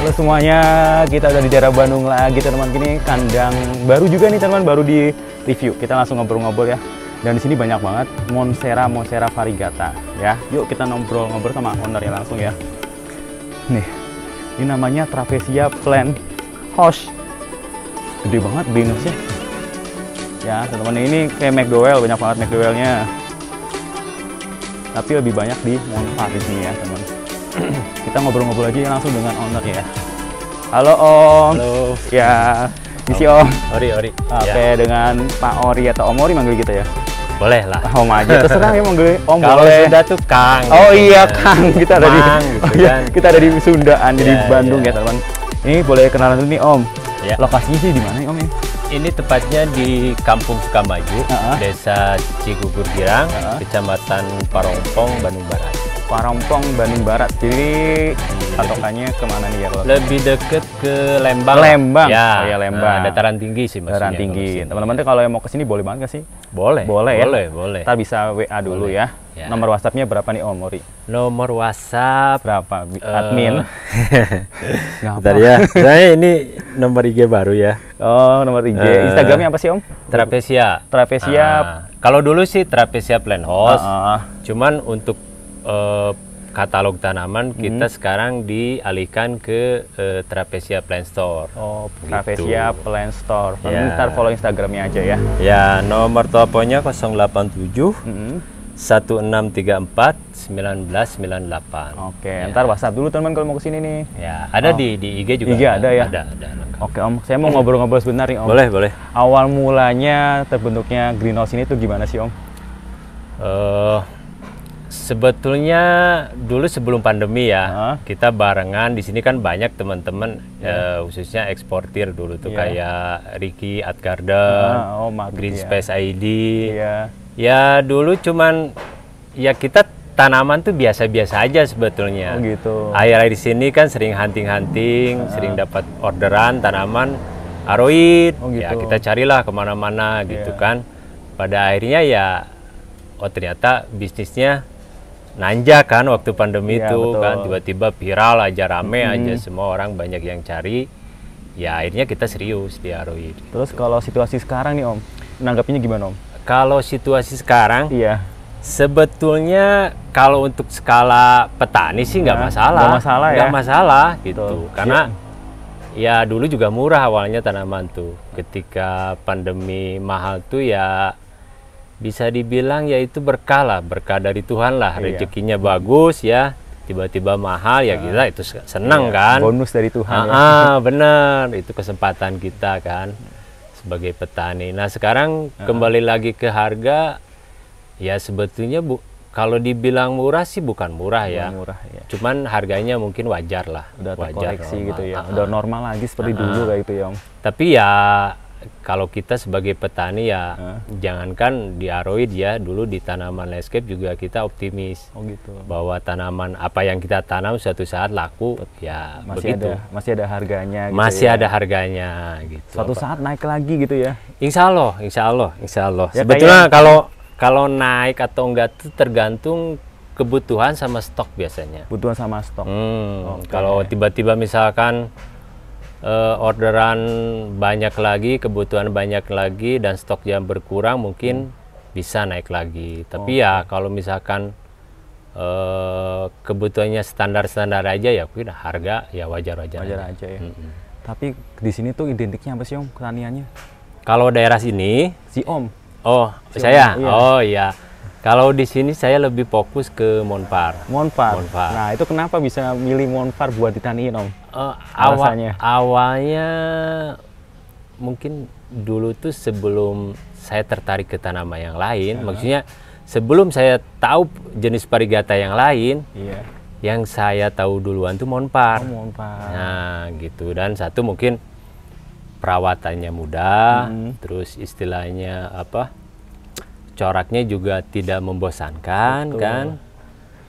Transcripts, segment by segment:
Halo semuanya, kita udah di daerah Bandung lagi teman-teman. Ini kandang baru juga nih teman-teman, baru di review. Kita langsung ngobrol-ngobrol ya. Dan di sini banyak banget Monstera variegata ya. Yuk kita ngobrol-ngobrol sama owner ya langsung ya. Nih, ini namanya Trapesia Plant House. Gede banget binusnya. Ya teman-teman, ini kayak McDowell, banyak banget McDowell-nya. Tapi lebih banyak di Monpar di sini ya teman. Kita ngobrol-ngobrol aja langsung dengan owner ya. Halo Om. Halo. Ya, misi Om. Ori. Oke, Ya. Dengan Pak Ori atau Om Ori manggil kita ya? Boleh lah. Om aja, terserah ya manggil Om. Kalau boleh. sudah tuh Kang. Oh gitu iya kan. Kang, kita ada di gitu oh, iya, kan. kita ada di Sundaan, di Ya, Bandung ya. ya teman. Ini boleh kenalan dulu nih Om. Ya. Lokasinya sih di mana nih Om ya? Ini tepatnya di Kampung Sukamaju, Desa Cigugur Girang, Kecamatan Parompong, Bandung Barat. Parompong, Bandung Barat. Jadi patokannya kemana nih ya? Lebih deket ke Lembang. Lembang. Ya, Oh ya Lembang. dataran tinggi sih maksudnya. Dataran tinggi. Teman-teman tuh kalau yang mau kesini boleh banget nggak sih? Boleh. Boleh ya? Boleh. Kita bisa WA dulu ya. Ya. Nomor WhatsApp-nya berapa nih Om Ori? Nomor WhatsApp Berapa? Admin? Nggak Bentar apa. ya. Saya ini nomor IG baru ya. Oh, nomor IG. Instagramnya apa sih Om? Trapesia. Trapesia. Kalau dulu sih Trapesia Plant House. Ah, Cuman untuk katalog tanaman kita sekarang dialihkan ke Trapesia Plant Store. Oh, Trapesia Plant Store. Ya. Ntar follow Instagramnya aja ya. Ya, nomor teleponnya 087 Mm-hmm. 1634 1998. Oke, Ya. ntar WhatsApp dulu teman kalau mau kesini nih. Ya, ada di IG juga. IG ada ya? Ada lengkap. Oke Om, saya mau ngobrol-ngobrol sebentar nih Om. Boleh. Awal mulanya terbentuknya greenhouse ini tuh gimana sih Om? Sebetulnya dulu sebelum pandemi ya, kita barengan di sini kan banyak teman-teman khususnya eksportir dulu tuh kayak Ricky Art Garden, Green Space ID. Iya. Ya dulu cuman ya kita tanaman tuh biasa-biasa aja sebetulnya. Oh gitu. Akhir-akhir di sini kan sering hunting-hunting, sering dapat orderan tanaman aroid. Oh, gitu. Ya kita carilah kemana-mana gitu kan. Pada akhirnya ya, oh ternyata bisnisnya nanjak kan waktu pandemi Iya, itu betul. kan, tiba-tiba viral aja, rame aja, semua orang banyak yang cari. Ya akhirnya kita serius di aroid. Terus kalau situasi sekarang nih Om, menanggapinya gimana Om? Kalau situasi sekarang, Iya. sebetulnya kalau untuk skala petani sih nggak masalah. Nggak masalah ya? Nggak masalah gitu. Betul. Karena ya dulu juga murah awalnya tanaman tuh. Ketika pandemi mahal tuh ya bisa dibilang ya itu berkah lah, berkah dari Tuhan lah. Iya. Rezekinya bagus ya, tiba-tiba mahal ya kita itu senang kan. Bonus dari Tuhan ya. Bener, itu kesempatan kita kan sebagai petani. Nah sekarang kembali lagi ke harga, ya sebetulnya kalau dibilang murah sih bukan murah ya. Murah ya. Cuman harganya mungkin wajar lah. Udah wajar, terkoreksi normal. gitu ya. Udah normal lagi seperti dulu kayak gitu ya Om. Tapi ya kalau kita sebagai petani ya jangankan di aroid ya, dulu di tanaman landscape juga kita optimis. Oh gitu. Bahwa tanaman apa yang kita tanam suatu saat laku ya begitu. Masih ada harganya gitu Masih ya. ada harganya gitu. Suatu saat naik lagi gitu ya. Insya Allah. Ya, Sebetulnya kalau naik atau enggak itu tergantung kebutuhan sama stok biasanya. Kebutuhan sama stok. Kalau tiba-tiba misalkan orderan banyak lagi, kebutuhan banyak lagi, dan stok yang berkurang mungkin bisa naik lagi. Tapi ya kalau misalkan kebutuhannya standar-standar aja ya mungkin harga ya wajar-wajar aja ya. Tapi di sini tuh identiknya apa sih Om pertaniannya? Kalau daerah sini, Si Om. saya, iya. oh iya. Kalau di sini saya lebih fokus ke Monpar. Monpar. Monpar. Nah itu kenapa bisa milih Monpar buat ditaniin Om? Awalnya mungkin dulu tuh sebelum saya tertarik ke tanaman yang lain, maksudnya sebelum saya tahu jenis variegata yang lain, yang saya tahu duluan tuh Monpar. Monpar. Nah gitu, dan satu mungkin perawatannya mudah, terus istilahnya apa, coraknya juga tidak membosankan. Betul. Kan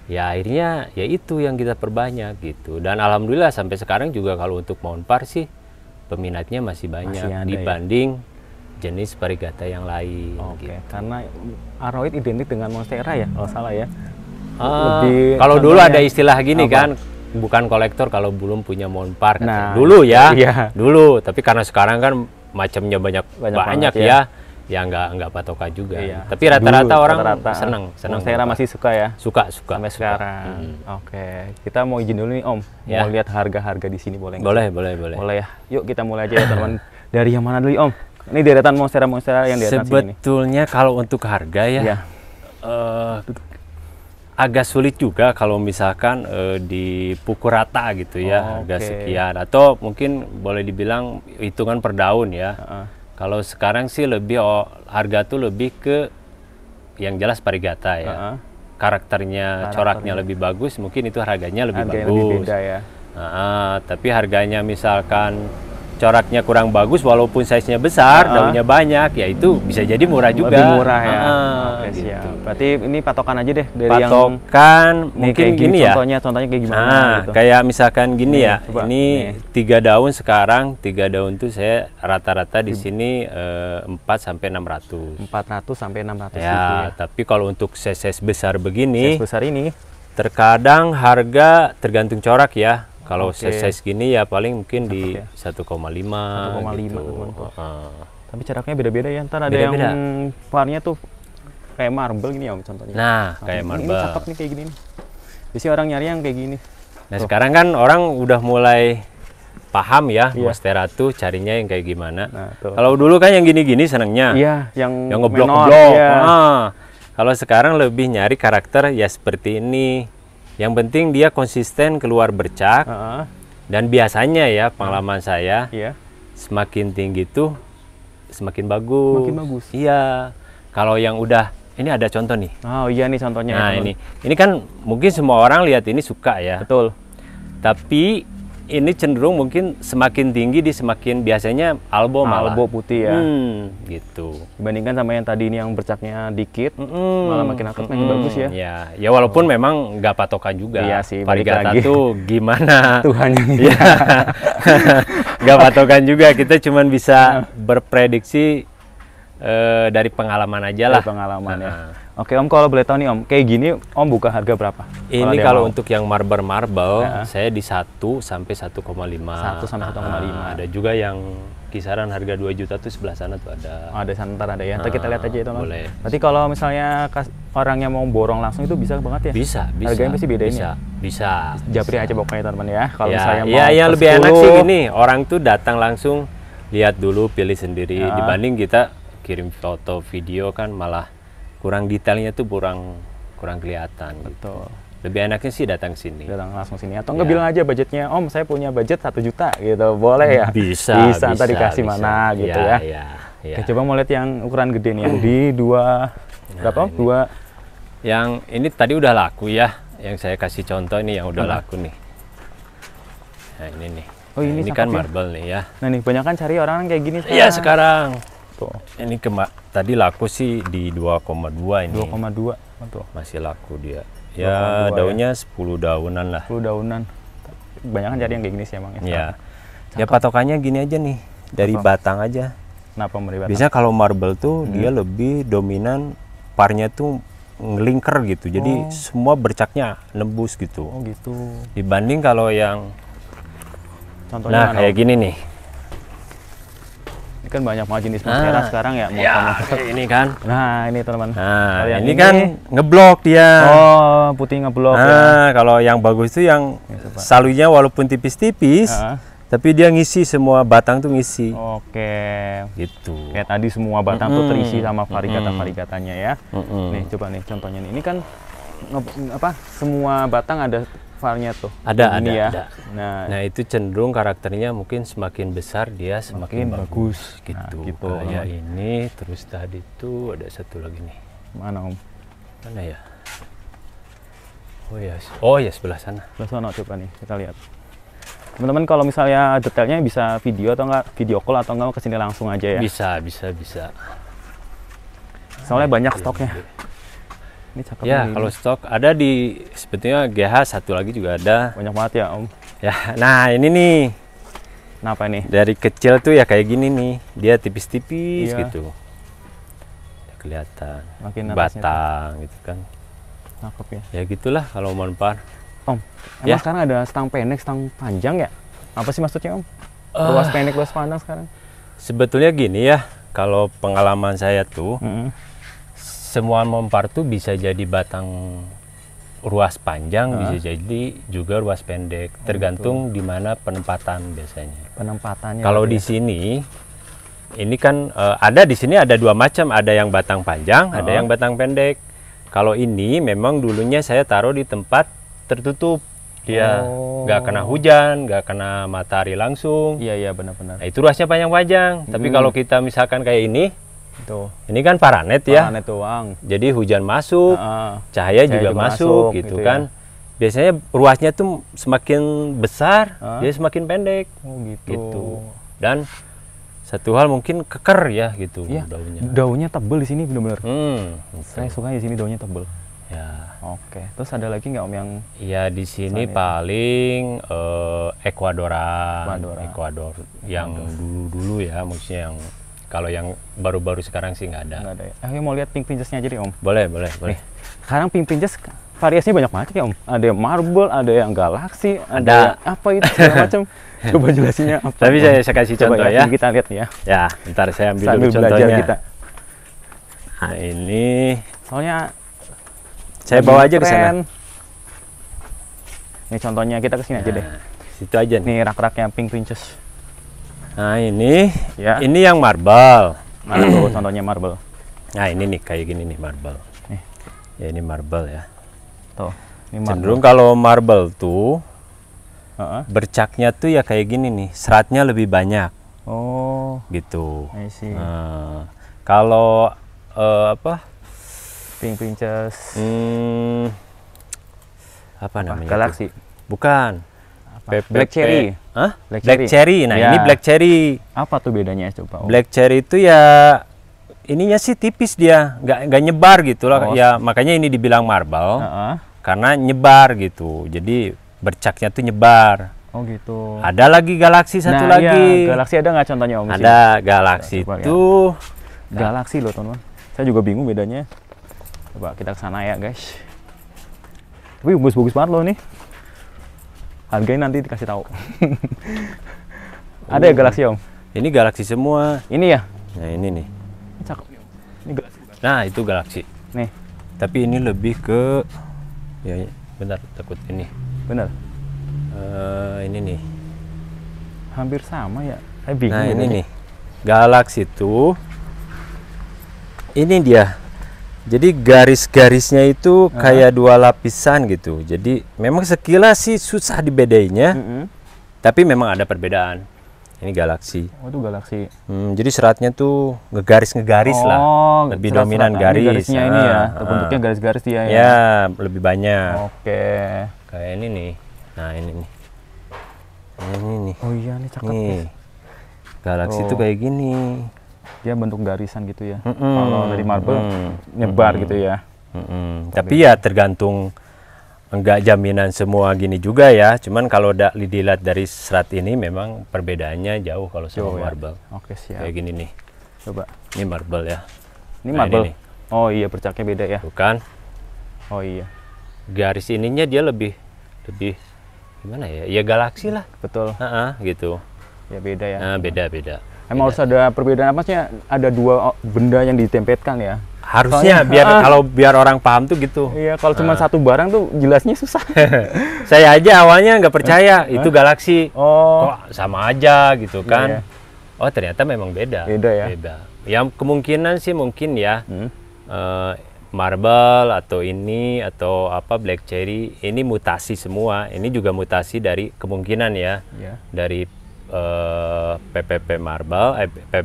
ya akhirnya ya itu yang kita perbanyak gitu, dan alhamdulillah sampai sekarang juga kalau untuk Monpar sih peminatnya masih banyak dibanding jenis variegata yang lain. Gitu. Karena aroid identik dengan Monstera ya kalau salah ya. Kalau dulu ada istilah gini kan, bukan kolektor kalau belum punya Monpar. Nah, dulu ya, iya. dulu. Tapi karena sekarang kan macamnya banyak banget, ya, ya nggak patokan juga. Iya. Tapi rata-rata orang senang Monstera masih suka ya? Suka sampai sekarang. Oke, kita mau izin dulu nih Om, Ya. mau lihat harga-harga di sini boleh nggak? Boleh. Boleh ya. Yuk kita mulai aja ya teman. Dari yang mana dulu Om? Ini deretan monstera yang di atas sini. Sebetulnya kalau untuk harga ya, Iya. agak sulit juga kalau misalkan dipukul rata gitu ya, harga Oke. sekian, atau mungkin boleh dibilang hitungan per daun ya. Kalau sekarang sih lebih harga tuh lebih ke yang jelas varigata ya. Karakternya, coraknya lebih bagus, mungkin itu harganya lebih Harganya bagus. lebih beda ya. Tapi harganya misalkan coraknya kurang bagus walaupun size-nya besar, daunnya banyak, ya itu bisa jadi murah juga. Lebih murah ya. Oke, Gitu. siap. Berarti ini patokan aja deh dari Patokan yang mungkin kayak gini ya. Contohnya kayak gimana gitu. Kayak misalkan gini Nih, ya. coba. Ini 3 daun sekarang, 3 daun tuh saya rata-rata di sini 4 sampai 600. 400 sampai 600 Ya, gitu ya. tapi kalau untuk size besar begini, Size besar ini terkadang harga tergantung corak ya. Kalau Oke. size gini ya paling mungkin di ya? 1,5 1,5 gitu. teman-teman. Tapi coraknya beda-beda ya. Ntar ada Beda-beda. yang warnanya tuh kayak marble gini ya Om contohnya. Nah, kayak Ini marble. cakep nih kayak gini nih. Biasanya orang nyari yang kayak gini. Nah, sekarang kan orang udah mulai paham ya, Iya. monstera tuh carinya yang kayak gimana. Nah, tuh. Kalau dulu kan yang gini-gini senangnya. Iya, yang ngeblok-ngeblok. Iya. Kalau sekarang lebih nyari karakter ya seperti ini. Yang penting dia konsisten keluar bercak. Dan biasanya ya pengalaman saya, Iya. semakin tinggi tuh semakin bagus. Semakin bagus. Iya. Kalau yang udah, ini ada contoh nih. Oh iya nih contohnya. Nah ya, teman. ini kan mungkin semua orang lihat ini suka ya. Betul. Tapi ini cenderung mungkin semakin tinggi di semakin biasanya albo malah. Albo putih ya. Gitu. Dibandingkan sama yang tadi ini yang bercaknya dikit, malah makin cakep, makin bagus ya. Ya walaupun memang nggak patokan juga. Iya sih, balik Varigata lagi. tuh gimana? Tuhan yang Iya. Nggak patokan juga. Kita cuman bisa berprediksi dari pengalaman aja lah. Dari pengalaman ya. Oke Om, kalau boleh tahu nih Om, kayak gini Om buka harga berapa? Ini ada kalau yang mau. untuk yang marble, saya di 1 sampai 1,5. 1 sampai 1,5. Ada juga yang kisaran harga 2 juta tuh sebelah sana tuh ada. Ada santar ada ya. Ntar kita lihat aja itu Om. Boleh. Berarti kalau misalnya orang yang mau borong langsung itu bisa banget ya? Bisa. Harganya pasti bedain ya? Bisa. Japri aja pokoknya teman ya. Kalau Ya, misalnya mau ya yang per lebih 10, enak sih gini, orang tuh datang langsung lihat dulu, pilih sendiri, dibanding kita kirim foto video kan malah kurang detailnya tuh kurang kelihatan. Betul. Lebih enaknya sih datang sini. Datang langsung sini atau nggak bilang aja budgetnya Om, saya punya budget 1 juta gitu, boleh ya? Bisa. Ntar dikasih mana gitu ya. Ya. Oke, coba mau lihat yang ukuran gede nih, yang di 2 berapa Om? 2. Yang ini tadi udah laku ya, yang saya kasih contoh ini yang udah laku nih. Nah ini nih. Oh, ini kan cakep ya. marble nih ya. Nah nih, banyak kan cari orang kayak gini Iya sekarang. Tuh, Ini tadi laku sih di 2,2 ini. 2,2. Tuh, Masih laku dia. 2,2 Ya daunnya 10 daunan lah. 10 daunan. Banyak kan cari yang kayak gini sih emang Ya. Ya patokannya gini aja nih, dari batang aja. Kenapa meribet? Biasanya kalau marble tuh dia lebih dominan parnya tuh ngelingker gitu. Jadi semua bercaknya nembus gitu. Oh gitu. Dibanding kalau yang Contohnya mana, kayak Om? gini nih. Ini kan banyak banget jenis monstera sekarang ya. Ya, kayak ini kan. Nah, ini teman-teman. Nah, Kalau yang ini kan ngeblok dia. Oh, putih ngeblok ya. Nah, kalau yang bagus tuh yang salunya walaupun tipis-tipis, tapi dia ngisi semua batang tuh ngisi. Oke. Gitu. Kayak tadi semua batang tuh terisi sama varigata-varigatanya ya. Nih, coba nih contohnya nih. Ini kan semua batang ada varnya tuh. Ada, Ini ya. ada. Nah, itu cenderung karakternya mungkin semakin besar dia semakin bagus gitu. Nah, gitu. Kayak ini, terus tadi tuh ada satu lagi nih. mana Om? Mana ya? Oh ya sebelah sana. Sebelah sana coba nih, kita lihat. Teman-teman kalau misalnya detailnya bisa video atau enggak video call atau enggak kesini langsung aja ya. Bisa. Soalnya banyak stoknya. Ini cakep Ya, nih. kalau stok ada di sebetulnya GH satu lagi juga ada. Banyak banget ya Om. Ya, nah ini nih Kenapa nih? dari kecil tuh ya kayak gini nih, dia tipis-tipis Iya. gitu. Kelihatan Makin atasnya batang gitu kan. Cakep ya. Ya gitulah kalau Monpar. Om, emang Ya. sekarang ada stang pendek, stang panjang ya? Apa sih maksudnya Om? Luas pendek, luas panjang sekarang? Sebetulnya gini ya, kalau pengalaman saya tuh, semua mempar tuh bisa jadi batang ruas panjang, bisa jadi juga ruas pendek, tergantung di mana penempatan biasanya. Penempatannya. Kalau di sini, ini kan ada di sini ada dua macam, ada yang batang panjang, ada yang batang pendek. Kalau ini memang dulunya saya taruh di tempat tertutup, dia nggak kena hujan, nggak kena matahari langsung. Iya, benar-benar. Nah, itu ruasnya panjang-panjang. Tapi kalau kita misalkan kayak Tuh. ini kan paranet ya. Paranet doang. Jadi hujan masuk, cahaya juga masuk gitu ya. kan. Biasanya ruasnya tuh semakin besar, dia semakin pendek. Oh gitu. Gitu. Dan satu hal mungkin keker ya gitu Iya. daunnya. Daunnya tebel di sini benar-benar. Gitu. Saya suka di sini daunnya tebel. Ya. Oke. Terus ada lagi nggak Om yang Ya di sini paling Ecuadora, Ecuador yang dulu-dulu ya, maksudnya yang kalau yang baru-baru sekarang sih nggak ada. nggak ada ya? Ayo mau lihat pink princess-nya aja deh Om. Boleh. Sekarang pink princess variasinya banyak banget ya Om. Ada yang marble, ada yang galaksi, ada yang apa itu segala macam. Coba jelasinnya apa. Tapi saya kasih Coba contoh ya. Kita lihat ya. Ya, ntar saya ambil Sambil dulu belajar contohnya. kita. Nah ini Soalnya saya bawa aja ke sana. keren. Ini contohnya kita kesini aja deh. Situ aja nih. Nih rak-raknya pink princess. Nah ini, Ya. ini yang marble. Mana tuh contohnya marble. Nah ini nih kayak gini nih marble. Nih. Ya ini marble ya. Tuh. Ini marble. Cenderung kalau marble tuh Heeh. bercaknya tuh ya kayak gini nih, seratnya lebih banyak Oh, gitu. I see. Nah, kalau apa? Pink princess. Apa namanya? Galaxy. tuh? Bukan. Black cherry. Hah? Black Black cherry. cherry. Nah, Ya. ini black cherry. Apa tuh bedanya coba Om? Black cherry itu ya ininya sih tipis dia, nggak nyebar gitu lah. Oh. Ya makanya ini dibilang marble Heeh. karena nyebar gitu. Jadi bercaknya tuh nyebar. Oh gitu. Ada lagi galaksi satu Nah, lagi. iya. Galaksi ada nggak contohnya Om? di sini? Ada galaksi Coba lihat. itu. Galaksi loh teman-teman. Saya juga bingung bedanya. Coba kita kesana ya guys. Tapi bagus-bagus banget loh nih. Harganya nanti dikasih tahu. Ada ya galaksi Om? Ini galaksi semua. Ini ya? Nah ini nih. Ini cakep. Ini galaksi. Nah itu galaksi. Nih, Tapi ini lebih ke ya bentar takut ini. bener. Ini nih. Hampir sama ya. Saya bingung. Nah ini bedanya. nih. Galaksi itu ini dia. Jadi garis-garisnya itu kayak dua lapisan gitu. Jadi memang sekilas sih susah dibedainya, tapi memang ada perbedaan. Ini galaksi. Oh itu galaksi. Jadi seratnya tuh ngegaris-ngegaris lah. Lebih dominan garis. Garisnya ini ya. Bentuknya garis-garis dia ya. Ya, lebih banyak. Oke. Kayak ini nih. Nah, ini nih. Ini nih. Oh iya ini cakep. Nih. Galaksi tuh kayak gini. Dia bentuk garisan gitu ya. Kalau dari marble nyebar gitu ya. Tapi ya tergantung, enggak jaminan semua gini juga ya. Cuman kalau dilihat dari serat ini memang perbedaannya jauh kalau sama marble. Oke siap. Kayak gini nih. Coba. Ini marble ya. Ini Nah, marble. ini nih. Oh iya bercaknya beda ya. Bukan. Oh iya. Garis ininya dia lebih gimana ya? Ya galaksi lah. Betul. Gitu. Ya beda ya. Nah, beda-beda. Emang harus ada perbedaan apa sih? Ada dua benda yang ditempelkan ya. Harusnya biar orang paham tuh gitu. Iya, kalau cuma satu barang tuh jelasnya susah. Saya aja awalnya nggak percaya itu galaksi. Oh. Kok sama aja gitu kan. Iya. Oh ternyata memang beda. Beda ya. Beda. Yang kemungkinan sih mungkin ya marble atau ini atau apa black cherry ini mutasi semua. Ini juga mutasi dari kemungkinan ya. Iya. Dari PPP marble,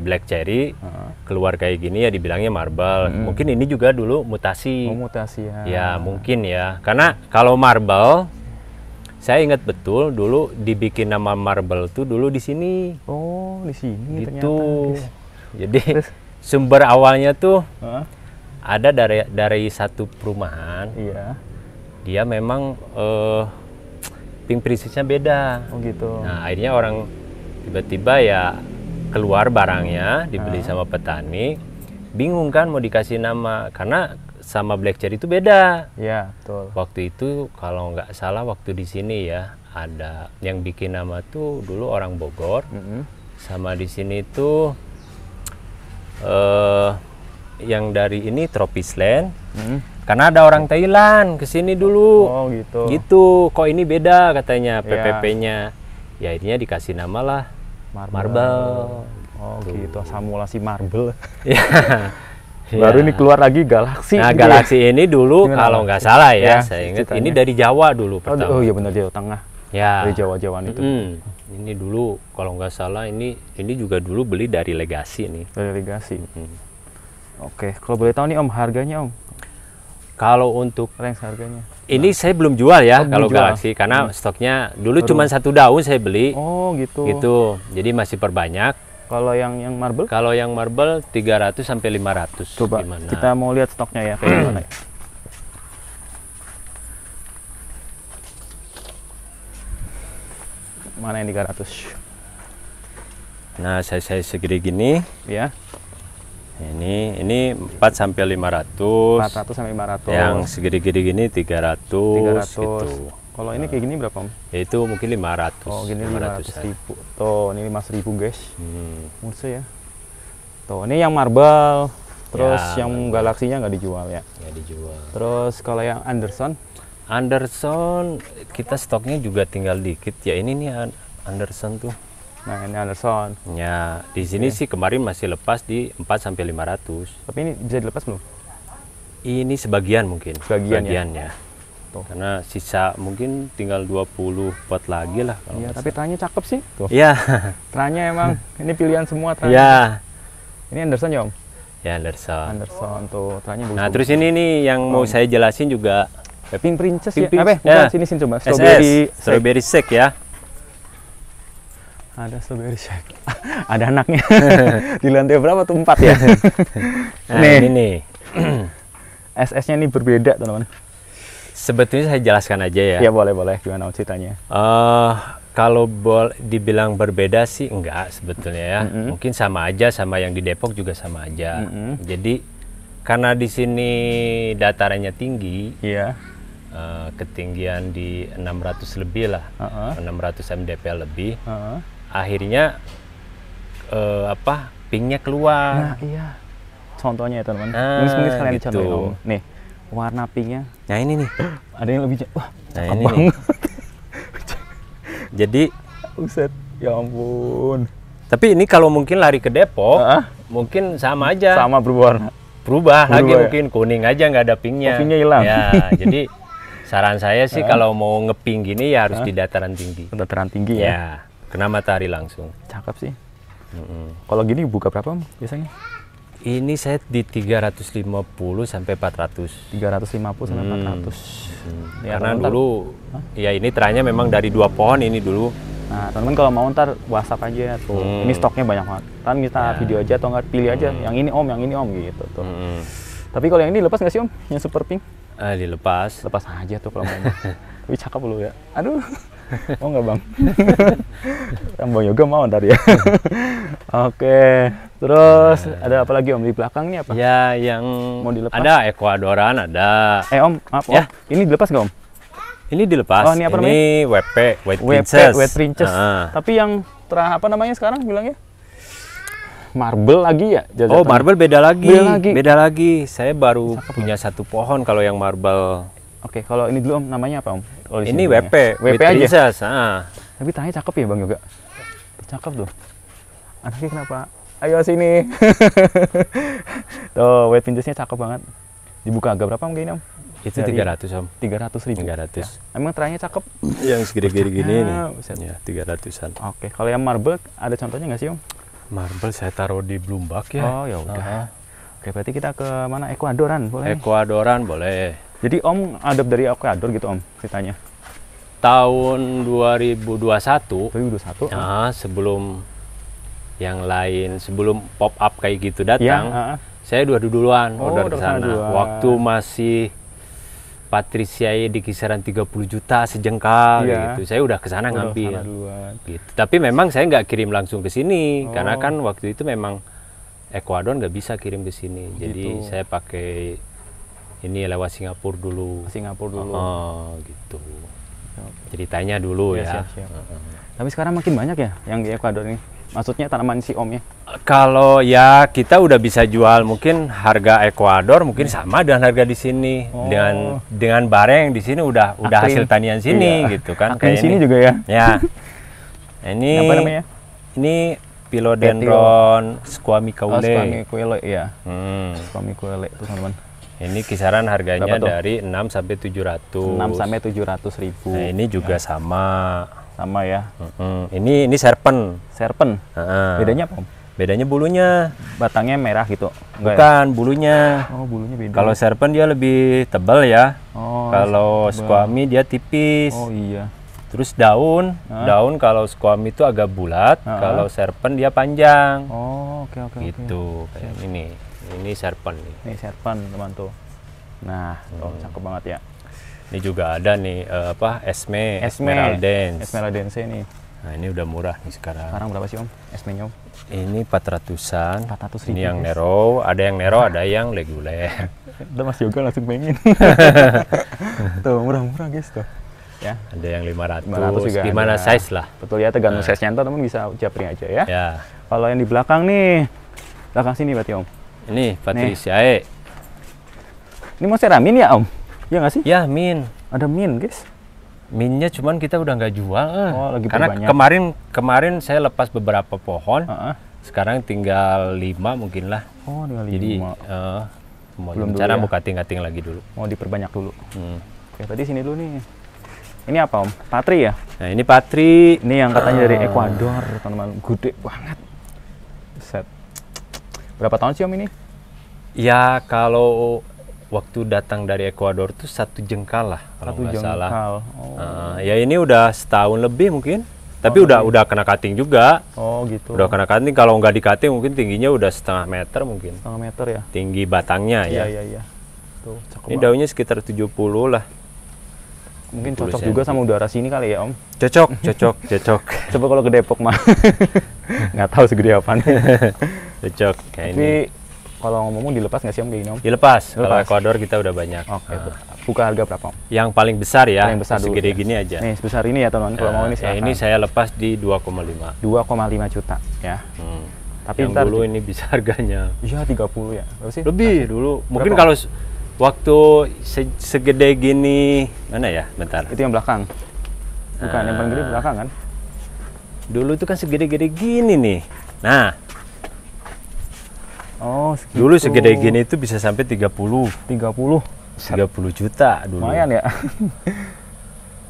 black cherry keluar kayak gini ya dibilangnya marble. Mungkin ini juga dulu mutasi. Oh, mutasi ya. Ya mungkin ya. Karena kalau marble, saya ingat betul dulu dibikin nama marble tuh dulu di sini. Oh, di sini Gitu. ternyata. Jadi sumber awalnya tuh Heeh. ada dari satu perumahan. Iya. Dia memang pink princess-nya beda. Oh gitu. Nah akhirnya orang tiba-tiba ya keluar barangnya dibeli sama petani, bingung kan mau dikasih nama karena sama black cherry itu beda. Iya, betul. Waktu itu kalau nggak salah waktu di sini ya ada yang bikin nama tuh dulu orang Bogor. Sama di sini tuh yang dari ini Tropisland. Karena ada orang Thailand ke sini dulu. Oh, gitu. Gitu. Kok ini beda katanya PPP-nya. Ya akhirnya dikasih nama lah Marble. Oh, gitu. Simulasi marble. Ya. Baru ini keluar lagi Galaxy. Nah, gitu Galaxy ya? ini dulu Gimana, kalau Bang? nggak salah ya, Ya, saya ingat ceritanya. ini dari Jawa dulu pertama. Oh iya benar, Jawa Tengah. Ya. Dari Jawa-Jawaan itu. Ini dulu kalau nggak salah ini juga dulu beli dari Legasi nih. Dari Legasi. Oke, kalau boleh tahu nih Om, harganya Om? Kalau untuk Range harganya? ini saya belum jual ya, belum kalau jual. Galaxy karena stoknya dulu cuma 1 daun saya beli. Oh, gitu. Gitu. Jadi masih perbanyak. Kalau yang marble? Kalau yang marble 300 sampai 500. Coba Gimana? kita mau lihat stoknya ya kayak gimana ya. Mana yang 300? Nah, saya segede gini. Ya, Ini 4 sampai 500. 400 sampai 500. Yang segede-gede gini 300 300. gitu. Kalau ini kayak gini berapa Om? Itu mungkin 500. Oh, gini 500 500-an. ribu. Tuh, ini 5.000 guys. Murah ya. Tuh, ini yang marble. Terus Ya, yang galaksinya nggak dijual ya. Ya dijual. Terus kalau yang Anderson, Anderson kita stoknya juga tinggal dikit ya. Ini nih Anderson tuh. nah ini Anderson. Ya, di sini sih kemarin masih lepas di 4 sampai 500. Tapi ini bisa dilepas belum? Ini sebagian mungkin. Sebagian ya? Sebagiannya. Tuh. Karena sisa mungkin tinggal 20 pot lagi lah kalau Iya, nggak tapi teranya cakep sih. Tuh. salah. Iya. Teranya emang ini pilihan semua teranya. Iya. Ini Anderson ya Om? Ya Anderson. Anderson tuh teranya bagus. Nah, terus ini nih yang mau saya jelasin juga Pink Princess ya. Pink- Apa? ya. Bukan, sini coba. SS, strawberry shake ya. Ada strawberry shake. Ada anaknya. Di lantai berapa tuh? 4 ya. Nah, Nih. ini nih. SS-nya ini berbeda teman-teman. Sebetulnya saya jelaskan aja ya. Ya boleh. Gimana Om ceritanya? Kalau dibilang berbeda sih enggak sebetulnya ya. Mungkin sama aja sama yang di Depok juga sama aja. Jadi karena di sini datarannya tinggi, Iya. ketinggian di 600 lebih lah, 600 mdpl lebih. Akhirnya pinknya keluar. Nah, iya. Contohnya ya teman-teman. Nah, Mungkin sekalian gitu. dicontohin Om. Nih, warna pinknya Nah ini nih. ada yang lebih wah, Nah cakep ini nih. banget. Jadi, Buset. Ya ampun. tapi ini kalau mungkin lari ke Depok, Heeh. mungkin sama aja. Sama berwarna. Berubah lagi Berubah ya? mungkin kuning aja nggak ada pinknya. Oh, pinknya hilang. Ya, jadi saran saya sih kalau mau ngeping gini ya harus di dataran tinggi. Dataran tinggi ya. Ya, kena matahari langsung. Cakep sih. Kalau gini buka berapa Om biasanya? Ini saya di 350 sampai 400. 350 sampai 400. Ya, Karena teman-teman, dulu ya ini teranya memang dari 2 pohon ini dulu. nah, teman-teman kalau mau ntar WhatsApp aja tuh. Ini stoknya banyak banget. Kan kita video aja atau enggak pilih aja yang ini Om gitu tuh. Tapi kalau yang ini lepas nggak sih Om? Yang super pink? Dilepas. Lepas aja tuh kalau mau. Tapi cakep lu ya. Aduh. Mau nggak Bang? Yang Bang Yoga mau ntar ya. Oke. Terus ada apa lagi Om di belakang nih apa? Ya, yang Mau dilepas? ada Ecuadoran ada. Om, maaf Om. Ya. Ini dilepas nggak Om? Ini dilepas. Oh, ini apa namanya? WP, White Princess. White Princess. Tapi yang apa namanya sekarang bilangnya? Marble lagi ya? Oh, marble beda lagi. Beda lagi. Beda lagi. Saya baru punya 1 pohon kalau yang marble. Oke, kalau ini dulu Om, namanya apa Om? Kalau di Ini sini WP, namanya. White aja. Princess. Tapi tanya cakep ya Bang Yoga. Cakep tuh. Anaknya kenapa? Ayo sini. Tuh, White Princess-nya cakep banget. Dibuka agak berapa mungkin Om? Itu Dari 300 Om. 300.000. 300. Ya. Emang teranya cakep. Yang segede-gede gini nih. buset. Ya, 300-an. Oke, kalau yang marble ada contohnya nggak sih Om? Marble saya taruh di Bloomberg ya. Oh ya udah. Oke, berarti kita ke mana? Ecuadoran boleh? Ecuadoran boleh. Jadi Om adopt dari Ecuador gitu Om ceritanya? Tahun 2021, 2021? sebelum yang lain, sebelum pop up kayak gitu datang, Iya, saya duluan Oh, order udah ke kesana sana. duluan. Waktu masih Patriciae di kisaran 30 juta sejengkal Iya. gitu. Saya udah ke sana Udah ngambil. kesana duluan. Gitu. Tapi memang saya nggak kirim langsung ke sini karena Oh. kan waktu itu memang Ecuador nggak bisa kirim ke sini. Jadi Gitu. saya pakai ini lewat Singapura dulu. Singapura dulu. Oh, gitu. Ceritanya dulu ya. Siap. Tapi sekarang makin banyak ya yang di Ekuador ini. Maksudnya tanaman si Om ya. Kalau ya kita udah bisa jual mungkin harga Ekuador mungkin sama dengan harga di sini. Oh. Dengan barang di sini udah hasil tanian sini gitu kan. Kayak sini juga ya. Ya. Ini apa namanya? Ini Philodendron squamicaule. Squamicaule ya. Squamicaule itu teman-teman. Ini kisaran harganya dari 6 sampai 700. 6 sampai 700.000. Nah, ini juga sama. Sama ya. Ini serpent. Serpent. Bedanya apa, Om? Bedanya bulunya. Batangnya merah gitu. Bukan, bulunya. Oh, bulunya beda. Kalau serpent dia lebih tebal ya. Oh, kalau squami dia tipis. Oh iya. Terus daun kalau squami itu agak bulat, kalau serpent dia panjang. Oh, oke. Gitu, kayak ini. Ini serpent nih. Ini serpent, teman tuh. Nah, cakep banget ya. Ini juga ada nih Esme Esmeraldense nih. Nah, ini udah murah nih sekarang. Sekarang berapa sih, Om? Esme-nya, Om? Ini 400-an. 400.000. Ini yang Nero, ada yang Nero, ada yang reguler. Udah Mas Yoga langsung pengen. Tuh, murah-murah guys tuh. Ya. Ada yang 500 juga gimana ada. size lah. Betul ya, tergantung size-nya, teman bisa japri aja ya. Ya. Kalau yang di belakang nih, belakang sini berarti, Om. Ini Patriciae. Ini mau seramin ya, Om? Iya nggak sih? Ya, min. Ada min, guys. Minnya cuman kita udah nggak jual. Oh, lagi karena banyak. kemarin saya lepas beberapa pohon. Sekarang tinggal 5 mungkin lah. Oh, tinggal 5. Jadi mau rencana mau cutting lagi dulu. Mau diperbanyak dulu. Oke, tadi sini dulu nih. Ini apa, Om? Patri ya? Nah, ini Patri. Ini yang katanya dari Ekuador, teman-teman. Gede banget. Set. Berapa tahun sih, Om, ini? Ya, kalau waktu datang dari Ekuador tuh 1 jengkal lah kalau nggak salah. Oh. Ya ini udah setahun lebih mungkin. Tapi udah kena cutting juga. Oh gitu. Udah kena cutting, kalau nggak di cutting mungkin tingginya udah 1,5 meter mungkin. 1,5 meter ya? Tinggi batangnya ya. Iya. Tuh, ini daunnya sekitar 70 lah. Mungkin cocok juga sama udara sini kali ya, Om? Cocok. Coba kalau ke Depok mah. Nggak tahu segede apa nih. Cocok kayak ini. Kalau ngomong dilepas nggak sih, Om, kayak gini, Om? Dilepas. Kalau Ekuador kita udah banyak. Oke. Buka harga berapa, Om? Yang paling besar ya. Paling besar segede dulu, gini aja. Nih, sebesar ini ya, teman-teman. Kalau mau ini silakan. Ini saya lepas di 2,5. 2,5 juta ya. Tapi yang dulu ini bisa harganya. Iya, 30 ya. Berapa sih? Lebih dulu. Mungkin kalau waktu segede gini, mana ya? Bentar. Itu yang belakang. Bukan, yang paling gede belakang kan? Dulu itu kan segede-gede gini nih. Nah. Oh, segitu. Dulu segede gini itu bisa sampai 30 juta dulu. Lumayan ya.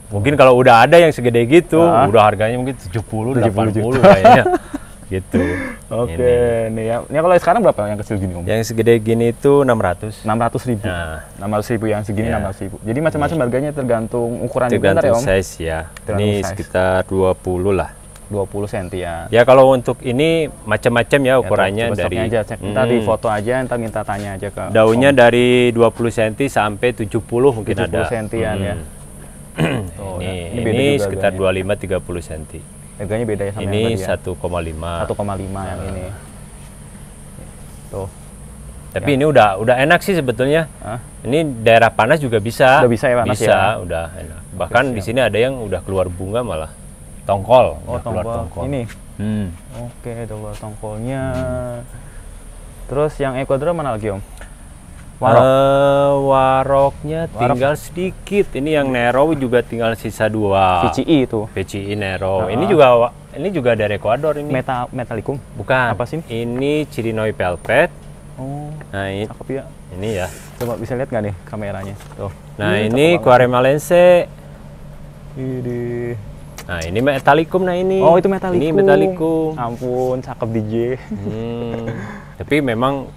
Mungkin kalau udah ada yang segede gitu, udah harganya mungkin 70 80 kayaknya. Gitu. Oke, nih ya. Ini kalau sekarang berapa yang kecil gini, Om? Yang segede gini itu 600. 600.000. Nah, 600.000 yang segini 600.000. Jadi macam-macam harganya tergantung ukuran juga ya, Om? Size ya. Ini sekitar 20 lah. 20 cm ya. Ya kalau untuk ini macam-macam ya ukurannya ya, dari aja, cek. Ntar di foto aja, ntar minta tanya aja ke daunnya dari 20 cm sampai 70 mungkin 70 ada. 70 cm ya. Ini sekitar 25-30 cm. Harganya beda ya sama ini yang tadi 1,5. 1,5 yang ini. Tuh. Tapi ini udah enak sih sebetulnya. Ini daerah panas juga bisa. Udah bisa ya panas ya? Bisa, udah enak. Bahkan di sini ada yang udah keluar bunga malah. Tongkol. Oh, tongkol. Ini. Oke, keluar tongkolnya. Terus yang Ekuador mana lagi, Om? Warok. Waroknya tinggal sedikit. Ini yang Nero juga tinggal sisa 2. VCI itu. VCI Nero. Ini juga dari Ekuador ini. Metallicum? Bukan. Apa sih? Ini Chirinoi Velvet. Oh. Nah, ini cakep ya. Ini ya. Coba bisa lihat nggak nih kameranya? Tuh. Nah, ini Quaremalense. Ini. Nah, ini Metallicum. Nah, ini. Oh, itu Metallicum. Ini Metallicum. Ampun, cakep DJ. Tapi memang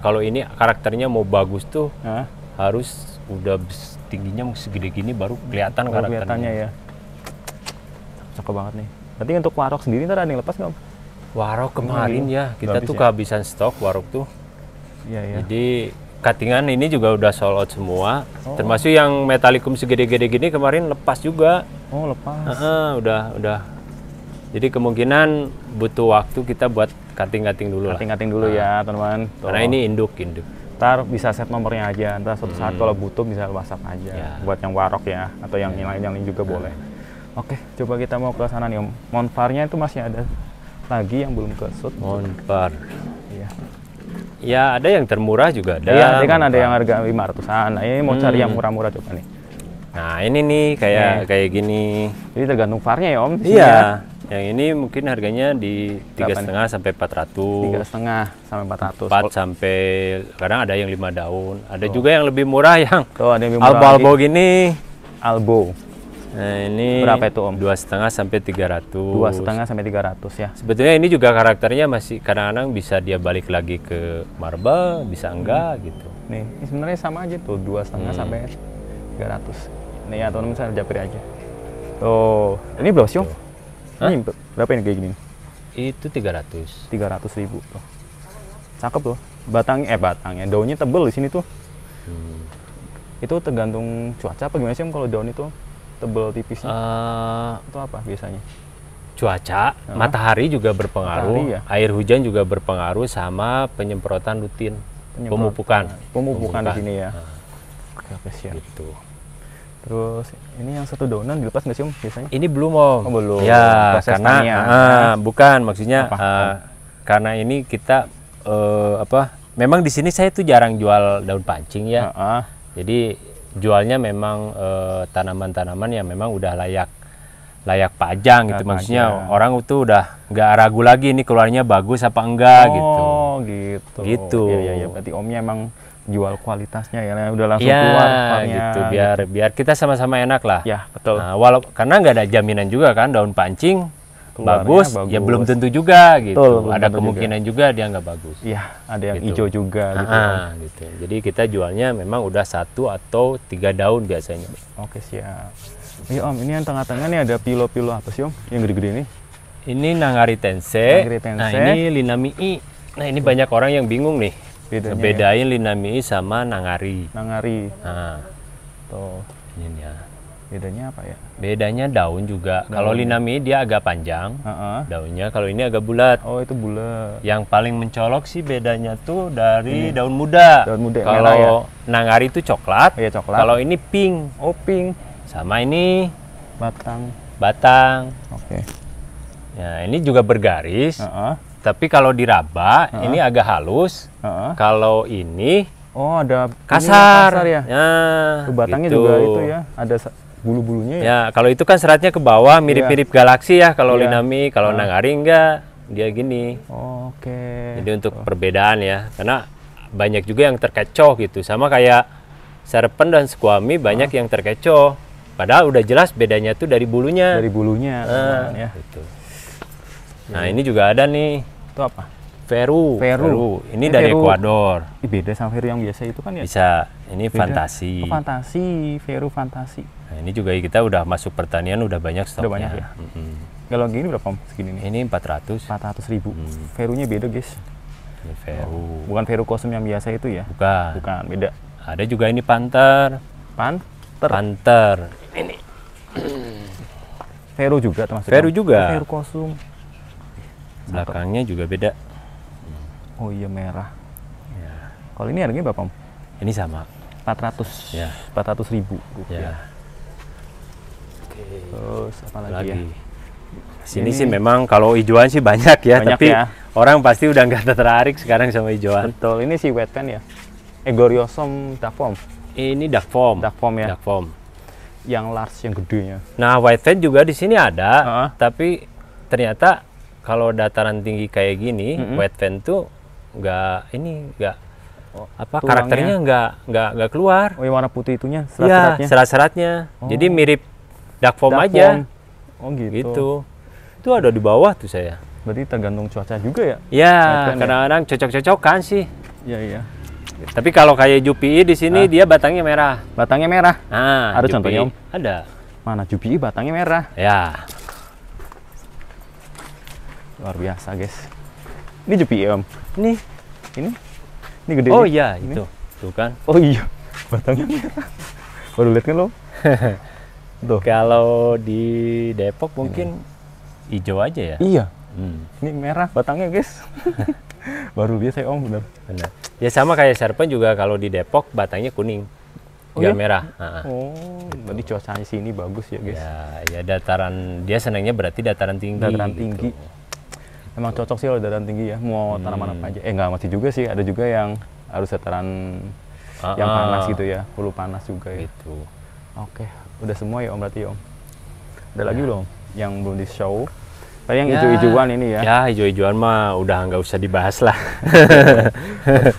kalau ini karakternya mau bagus tuh harus udah tingginya segede gini baru kelihatan karakternya. Kelihatannya ya. Cakep banget nih. Berarti untuk warok sendiri ntar ada yang lepas nggak, Om? Warok kemarin ya, kita tuh kehabisan stok warok tuh. Iya. Jadi cuttingan ini juga udah sold out semua. Termasuk yang Metallicum segede-gede gini kemarin lepas juga. Oh, lepas. Udah. Jadi kemungkinan butuh waktu kita buat cutting dulu lah. Cutting dulu ya, teman-teman. Karena ini induk. Ntar bisa set nomornya aja, ntar suatu saat kalau butuh bisa WhatsApp aja. Ya. Buat yang warok ya, atau yang lain juga boleh. Oke, coba kita mau ke sana nih Om. Monvarnya itu masih ada lagi yang belum ke shoot. Monvar. Iya. Ya ada yang termurah juga ada. Iya, ini kan ada yang harga 500-an. Nah, ini mau cari yang murah-murah coba nih. Nah ini nih kayak gini. Jadi tergantung varnya ya Om. Iya. Yang ini mungkin harganya di 3,5 sampai 400. 3,5 sampai 400. 4 sampai kadang ada yang 5 daun. Ada juga yang lebih murah yang Tuh, ada yang lebih murah albo gini. Albo. Nah ini Berapa itu Om? 2,5 sampai 300. 2,5 sampai 300 ya. Sebetulnya ini juga karakternya masih kadang-kadang bisa dia balik lagi ke marble, bisa enggak gitu. Nih, ini sebenarnya sama aja tuh 2,5 sampai 300. Nih ya teman-teman, saya japri aja. Tuh, ini berapa sih Om? Ini berapa ini kayak gini? Itu 300. 300.000 tuh. Cakep loh. Batangnya daunnya tebel di sini tuh. Itu tergantung cuaca apa gimana sih Om kalau daun itu tebel tipisnya? Itu apa biasanya? Cuaca, matahari juga berpengaruh, Matahari ya? air hujan juga berpengaruh sama penyemprotan rutin, pemupukan di sini ya. Oke, siap. Gitu. Terus ini yang satu daunan dilepas nggak sih Om biasanya? Ini belum Om. Oh, belum. Ya, Proses karena tanian. bukan maksudnya karena ini kita memang di sini saya tuh jarang jual daun pancing ya. Jadi jualnya memang tanaman-tanaman yang memang udah layak pajang gitu. Maksudnya orang itu udah nggak ragu lagi ini keluarnya bagus apa enggak gitu. Oh gitu. Gitu. Iya. Berarti Omnya emang jual kualitasnya ya, udah langsung keluar varnya. Gitu. Biar kita sama-sama enak lah. Ya betul. Nah, karena nggak ada jaminan juga kan daun pancing bagus, ya belum tentu juga gitu. Betul, ada kemungkinan juga dia nggak bagus. Iya, ada yang Gitu. hijau juga gitu. Gitu. Jadi kita jualnya memang udah 1 atau 3 daun biasanya. Oke, siap. Iya Om, ini yang tengah-tengah nih ada pilo-pilo apa sih Om? Yang gede-gede ini? Ini Nangari Tense. Nangari Tense. Nah ini Linamii. Nah ini banyak orang yang bingung nih. Bedanya Ngebedain Linamii sama Nangari. Nangari. Nah, Tuh, ini ya. bedanya apa ya? Bedanya daun juga. Kalau Linamii dia agak panjang. Daunnya kalau ini agak bulat. Oh, itu bulat. Yang paling mencolok sih bedanya tuh dari daun muda. Daun muda Kalau merah ya? Nangari itu coklat. Iya, coklat. Kalau ini pink. Oh, pink. Sama ini Batang. batang. Oke. Ya, ini juga bergaris. Tapi kalau diraba ini agak halus. Kalau ini Oh, ada kasar. ya. Ya, Tuh, batangnya gitu. juga itu ya, ada bulu-bulunya ya. Ya, kalau itu kan seratnya ke bawah mirip-mirip galaksi ya kalau Iya. Linamii, kalau Nangari enggak, dia gini. Oke. Jadi untuk perbedaan ya, karena banyak juga yang terkecoh gitu. Sama kayak serpen dan squammy banyak yang terkecoh. Padahal udah jelas bedanya tuh dari bulunya. Dari bulunya ya. Gitu. Nah, ini juga ada nih. Itu apa? Veru. Ini dari Veru. Ekuador. Beda sama Veru yang biasa itu kan ya? Bisa. Ini Beda. fantasi. Oh, fantasi, Veru fantasi. Nah, ini juga kita udah masuk pertanian udah banyak stoknya. Udah banyak ya? Kalau gini berapa Om? Segini nih? Ini 400. 400.000. Verunya beda guys. Ini Veru. Bukan Veru kosum yang biasa itu ya? Bukan. Bukan, beda. Ada juga ini Panther. Panther. Ini Veru juga termasuk. Veru Om? juga. Oh, Veru kosum. belakangnya juga beda. Oh iya, merah. Ya. Kalau ini harganya berapa Om? Ini sama. 400. Ya. 400.000 Ya. rupiah. Terus apa lagi ya? Sini Ini- sih memang kalau hijauan sih banyak ya, Banyak tapi ya. orang pasti udah nggak tertarik sekarang sama hijauan. Betul, ini si wet pen ya? Egoriosom Dafom. Ini duck foam. Duck foam ya? Duck foam. Yang large, yang gedenya. Nah, white fan juga di sini ada, Heeh. tapi ternyata kalau dataran tinggi kayak gini, white fan tuh nggak apa tulangnya. karakternya nggak keluar. Oh, yang warna putih itunya, Iya, serat-seratnya? serat-seratnya. Jadi mirip duck foam Duck aja. foam. Oh gitu. Gitu. Itu ada di bawah tuh saya. Berarti tergantung cuaca juga ya? Ya, White fan ya? kadang-kadang cocok-cocokan sih. Iya, iya. Tapi kalau kayak Jupi di sini dia batangnya merah. Batangnya merah. Nah, Ada Jupi. contohnya, Om? Ada. Mana Jupi batangnya merah. Ya. Luar biasa, guys. Ini Jupi Om. Nih. Ini gede. Oh nih. iya, Ini. itu. Tuh kan. Oh iya. Batangnya merah. Baru lihat kan lo? Tuh. Kalau di Depok mungkin hijau aja ya. Iya. Ini merah batangnya guys. Baru biasa ya Om, bener. Benar. Ya sama kayak serpen juga, kalau di Depok batangnya kuning, Oh nggak iya? merah. Oh, berarti cuacanya sini bagus ya guys. Ya dataran, dia senangnya berarti dataran tinggi. Dataran gitu. tinggi. Emang cocok sih kalau dataran tinggi ya, mau tanaman apa aja. Nggak mesti juga sih, ada juga yang harus dataran yang panas gitu ya, hulu panas juga ya. Gitu. Oke, udah semua ya Om berarti ya Om. Ada lagi belum yang belum di show? Tadi yang Ya. hijau-hijauan ini ya. Ya hijau-hijauan mah udah nggak usah dibahas lah.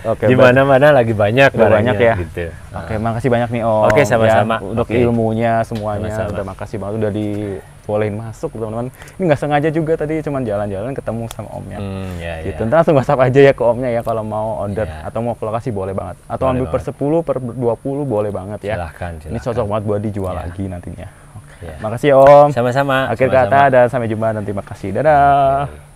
Oke, Di mana-mana lagi banyak udah banyak barangnya, ya. Gitu. Oke, makasih banyak nih Om. Oke, sama-sama. Ya, untuk Oke. ilmunya semuanya. Sama-sama. Udah makasih banget udah dibolehin masuk teman-teman. Ini nggak sengaja juga tadi cuman jalan-jalan ketemu sama Omnya. Ya, Gitu. ya. Ntar langsung WhatsApp aja ya ke Omnya ya kalau mau order Iya. atau mau ke lokasi boleh banget. Atau Boleh ambil per banget. 10 per 20 boleh banget ya. Silahkan, Ini silahkan. cocok banget buat dijual Iya. lagi nantinya. Oke. Iya. Makasih ya Om. Sama-sama. Akhir sama-sama. kata dan sampai jumpa nanti. Makasih. Dadah. Oke.